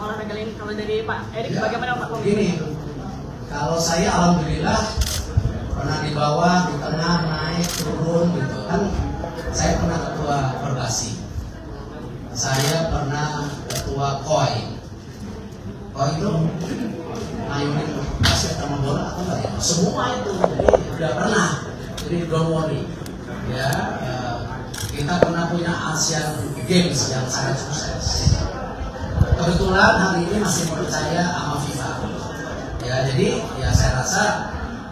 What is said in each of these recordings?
olahraga ini. Kalau dari Pak Erik, Ya, bagaimana Pak? Begini, kalau saya alhamdulillah pernah di bawah, di tengah, naik, turun gitu kan. Saya pernah ketua Perbasi, saya pernah ketua KOI. KOI itu ngayunin basket sama bola atau enggak ya? Semua itu, jadi udah pernah. Jadi don't worry. Ya, kita pernah punya Asian Games yang sangat sukses. Kebetulan hari ini masih percaya sama FIFA. Ya, jadi ya saya rasa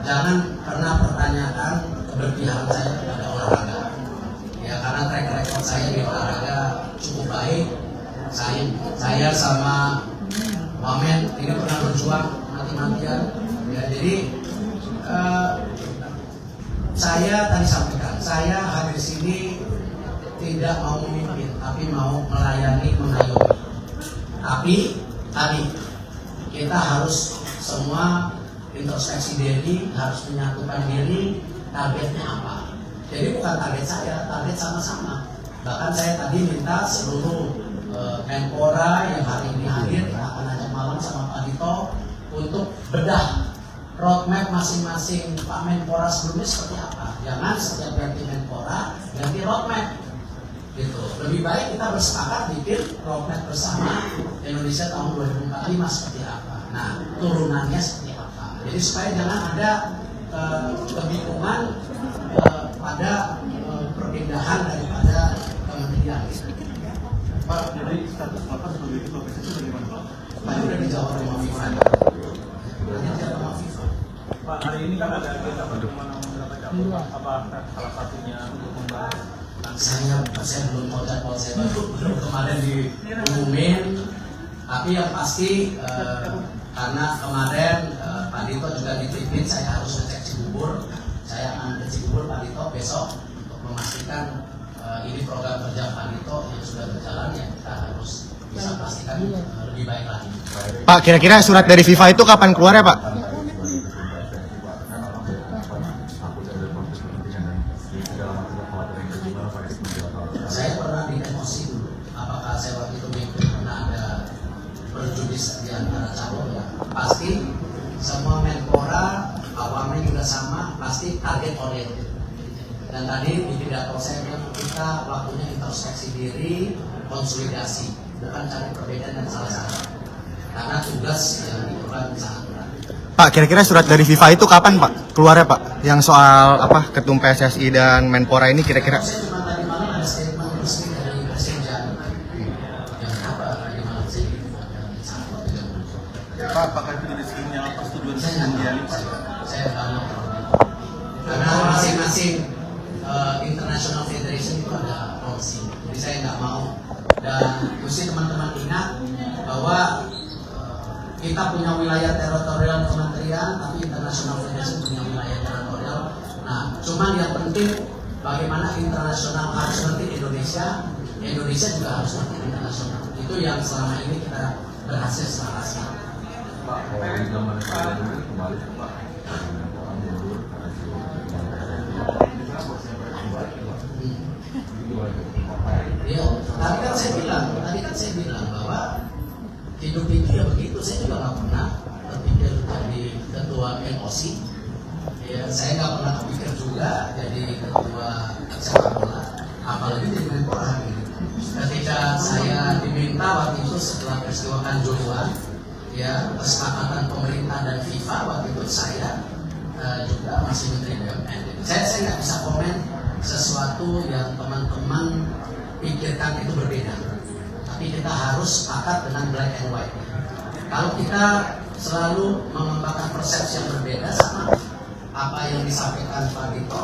jangan pernah pertanyakan keberpihakan saya kepada olahraga. Ya, karena track record saya di olahraga cukup baik. Saya sama Wamen ini pernah berjuang mati-matian. Ya, jadi saya tadi sampaikan, saya hadir sini tidak mau memimpin, tapi mau melayani, mengayomi. Tapi tadi kita harus semua introspeksi diri, harus menyatukan diri, targetnya apa. Jadi bukan target saya, target sama-sama. Bahkan saya tadi minta seluruh Menpora yang hari ini hadir, akan ajak malam sama Pak Dito untuk bedah roadmap masing-masing Pak Menpora sebelumnya seperti apa. Jangan setiap ganti Menpora ganti roadmap gitu. Lebih baik kita bersepakat bikin roadmap bersama Indonesia tahun 2045 seperti apa. Nah, turunannya seperti apa. Jadi supaya jangan ada kebingungan pada perpindahan daripada kementerian. Pak, jadi status Bapak sebagai ketua PSSI bagaimana Pak? Pak udah dijawab sama FIFA. Pak, hari ini kan ada agenda pertemuan beberapa cabang. Apa salah satunya untuk membahas? Saya belum tahu jadwal, saya belum kemarin diumumin. Tapi yang pasti karena kemarin Pak Dito juga ditipin, saya harus ngecek Cibubur. Saya akan ke Cibubur Pak Dito besok untuk memastikan ini program kerja Pak Dito yang sudah berjalan, yang kita harus bisa pastikan lebih baik lagi. Pak, kira-kira surat dari FIFA itu kapan keluar ya Pak? Saya pernah di emosi dulu. Apakah saya waktu itu pernah ada perjudis di antara calon ya? Pasti semua Menpora, awamnya juga sama, pasti target oriented. Dan tadi di pidato saya bilang kita waktunya introspeksi diri, konsolidasi, bukan cari perbedaan dan salah-salah. Karena tugas yang diperlukan sangat berat. Pak, kira-kira surat dari FIFA itu kapan Pak keluarnya Pak? Yang soal apa ketum PSSI dan Menpora ini kira-kira? Saya cuma tadi malam ada statement resmi dari Presiden yang apa tadi malam saya Pak, apakah itu jadi sinyal persetujuan saya Diali Pak? saya nggak mau karena masing-masing international federation itu ada policy, jadi saya nggak mau. Dan mesti teman-teman ingat bahwa kita punya wilayah teritorial kementerian, tapi international federation punya wilayah teritorial. Nah, cuman yang penting bagaimana internasional harus ngerti Indonesia, Indonesia juga harus ngerti internasional. Itu yang selama ini kita berhasil selesai. Pak, dari zaman kembali ke Pak. Ya, tadi kan saya bilang bahwa hidup itu ya begitu. Saya juga nggak pernah terpikir jadi ketua NOC. Ya, saya nggak pernah terpikir juga jadi ketua sepak bola, apalagi jadi Menpora. Ketika saya diminta waktu itu setelah peristiwa Kanjuruhan, ya kesepakatan pemerintah dan FIFA waktu itu saya juga masih Menteri BUMN. Saya nggak bisa komen sesuatu yang teman-teman pikirkan itu berbeda. Tapi kita harus sepakat dengan black and white. Kalau kita selalu mengembangkan persepsi yang berbeda sama apa yang disampaikan Pak Dito,